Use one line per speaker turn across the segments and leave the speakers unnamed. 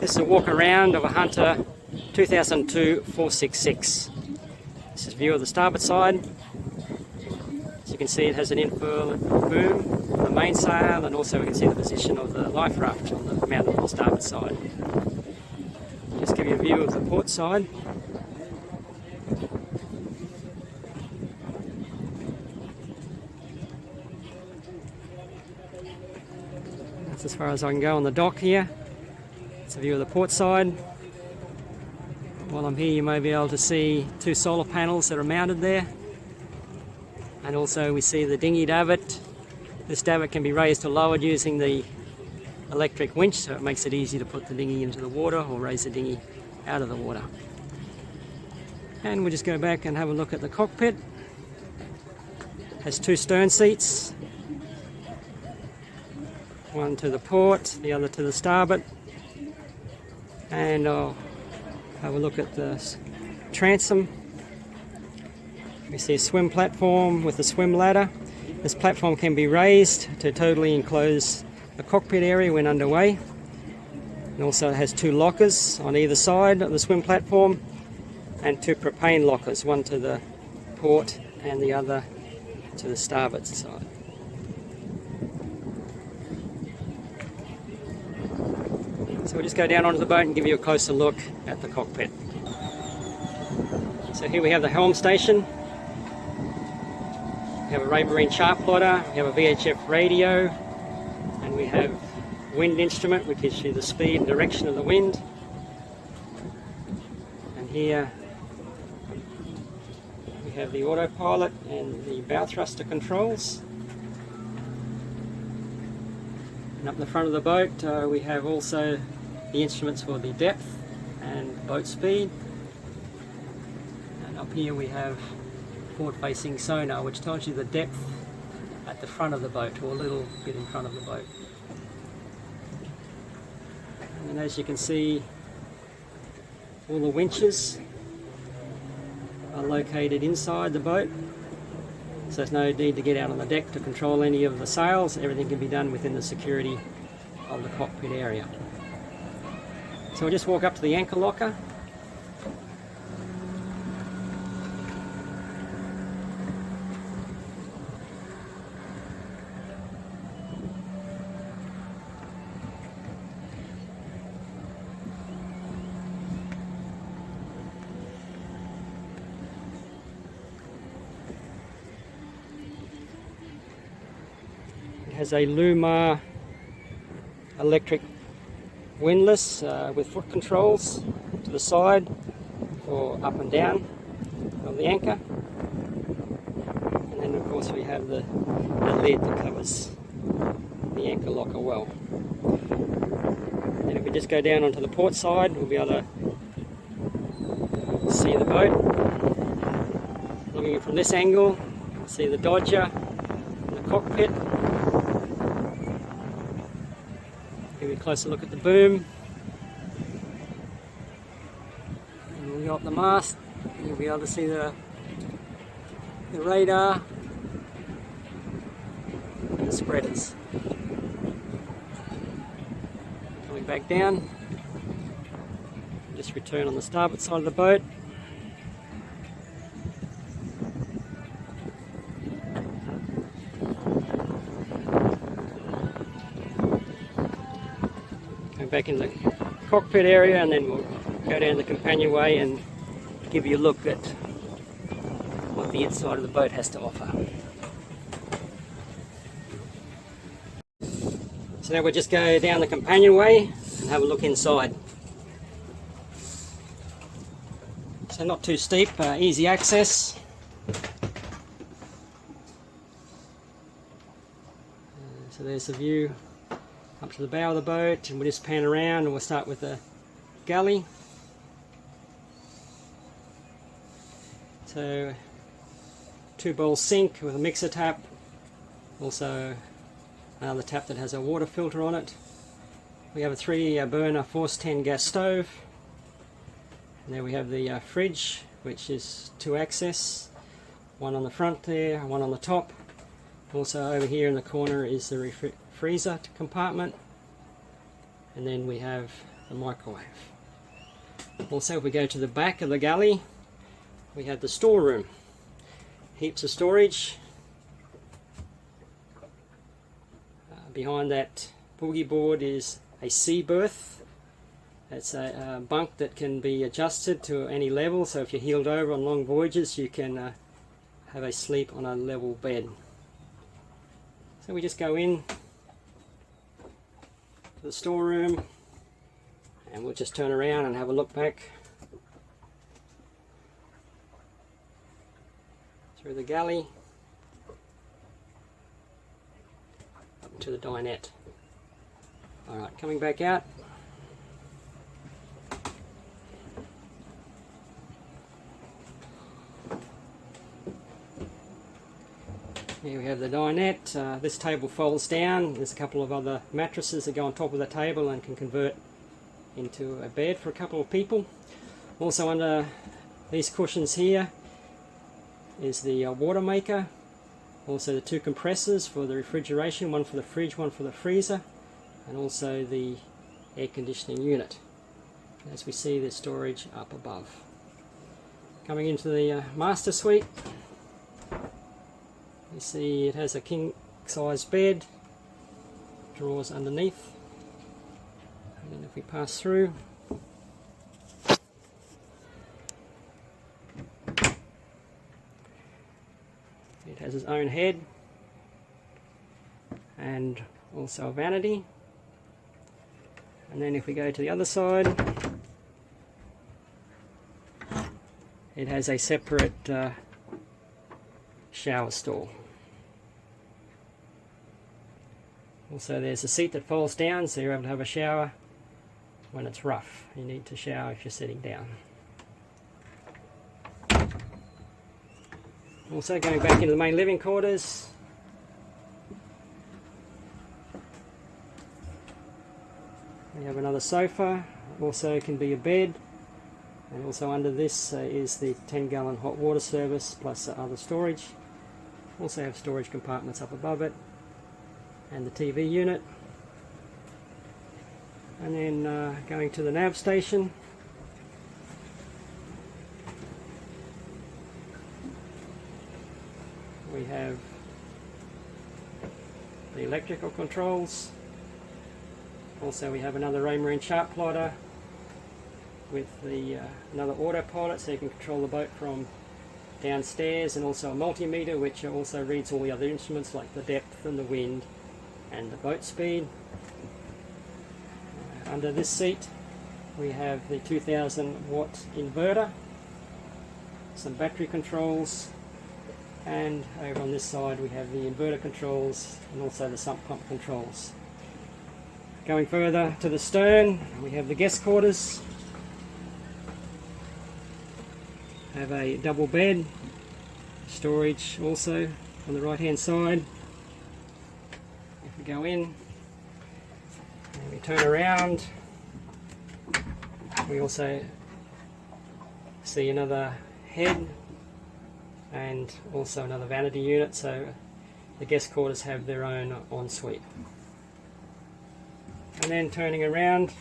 This is a walk around of a Hunter 2002 466. This is a view of the starboard side. As you can see, it has an infurl boom on the mainsail, and also we can see the position of the life raft on the mounted on the starboard side. Just give you a view of the port side. That's as far as I can go on the dock here. It's a view of the port side. While I'm here, you may be able to see two solar panels that are mounted there. And also we see the dinghy davit. This davit can be raised or lowered using the electric winch, so it makes it easy to put the dinghy into the water or raise the dinghy out of the water. And we'll just go back and have a look at the cockpit. It has two stern seats. One to the port, the other to the starboard. And I'll have a look at the transom. We see a swim platform with a swim ladder. This platform can be raised to totally enclose the cockpit area when underway. And also it has two lockers on either side of the swim platform and two propane lockers, one to the port and the other to the starboard side. So we'll just go down onto the boat and give you a closer look at the cockpit. So here we have the helm station. We have a Raymarine chart plotter, we have a VHF radio, and we have wind instrument which gives you the speed and direction of the wind. And here we have the autopilot and the bow thruster controls. And up the front of the boat we have also the instruments for the depth and boat speed. And up here we have forward-facing sonar, which tells you the depth at the front of the boat, or a little bit in front of the boat. And as you can see, all the winches are located inside the boat, so there's no need to get out on the deck to control any of the sails. Everything can be done within the security of the cockpit area. So we'll just walk up to the anchor locker. Has a Luma electric windlass with foot controls to the side for up and down of the anchor. And then of course we have the lid that covers the anchor locker well. And if we just go down onto the port side, we'll be able to see the boat. Looking from this angle, see the Dodger in the cockpit. Give you a closer look at the boom. And we'll go up the mast. You'll be able to see the radar and the spreaders. Coming back down. Just return on the starboard side of the boat. Back in the cockpit area, and then we'll go down the companionway and give you a look at what the inside of the boat has to offer. So now we'll just go down the companionway and have a look inside. So not too steep, easy access. So there's the view up to the bow of the boat, and we'll just pan around and we'll start with the galley. So 2-bowl sink with a mixer tap, also another tap that has a water filter on it. We have a 3-burner Force 10 gas stove, and there we have the fridge, which is 2-access, one on the front there, one on the top. Also over here in the corner is the freezer compartment, and then we have the microwave. Also, if we go to the back of the galley, we have the storeroom. Heaps of storage. Behind that boogie board is a sea berth. It's a bunk that can be adjusted to any level, so if you're heeled over on long voyages you can have a sleep on a level bed. So we just go in to the storeroom and we'll just turn around and have a look back through the galley up to the dinette. Alright, coming back out. Here we have the dinette. This table folds down. There's a couple of other mattresses that go on top of the table and can convert into a bed for a couple of people. Also under these cushions here is the water maker. Also the two compressors for the refrigeration, one for the fridge, one for the freezer, and also the air conditioning unit. As we see, there's storage up above. Coming into the master suite, you see it has a king size bed, drawers underneath, and then if we pass through, it has its own head and also a vanity. And then if we go to the other side, it has a separate shower stall. Also there's a seat that folds down, so you're able to have a shower when it's rough. You need to shower if you're sitting down. Also going back into the main living quarters, we have another sofa, also can be a bed, and also under this is the 10-gallon hot water service plus other storage. Also have storage compartments up above it, and the TV unit. And then going to the nav station, we have the electrical controls. Also we have another Raymarine chart plotter with the another autopilot, so you can control the boat from downstairs, and also a multimeter which also reads all the other instruments like the depth and the wind and the boat speed. Under this seat we have the 2000 watt inverter, some battery controls, and over on this side we have the inverter controls and also the sump pump controls. Going further to the stern, we have the guest quarters. Have a double bed, storage also on the right hand side. If we go in and we turn around, we also see another head and also another vanity unit, so the guest quarters have their own ensuite. And then turning around,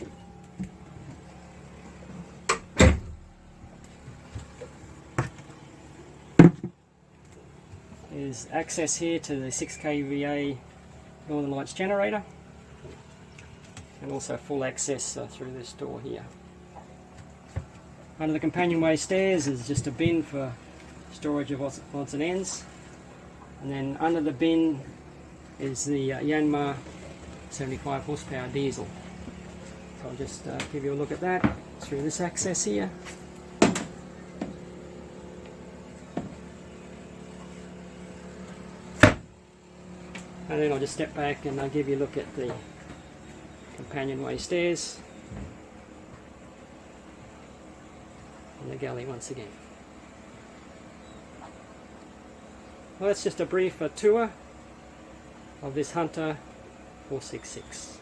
is access here to the 6 kVA Northern Lights generator, and also full access through this door here. Under the companionway stairs is just a bin for storage of odds and ends, and then under the bin is the Yanmar 75 horsepower diesel. So I'll just give you a look at that through this access here. And then I'll just step back and I'll give you a look at the companionway stairs and the galley once again. Well, that's just a brief tour of this Hunter 466.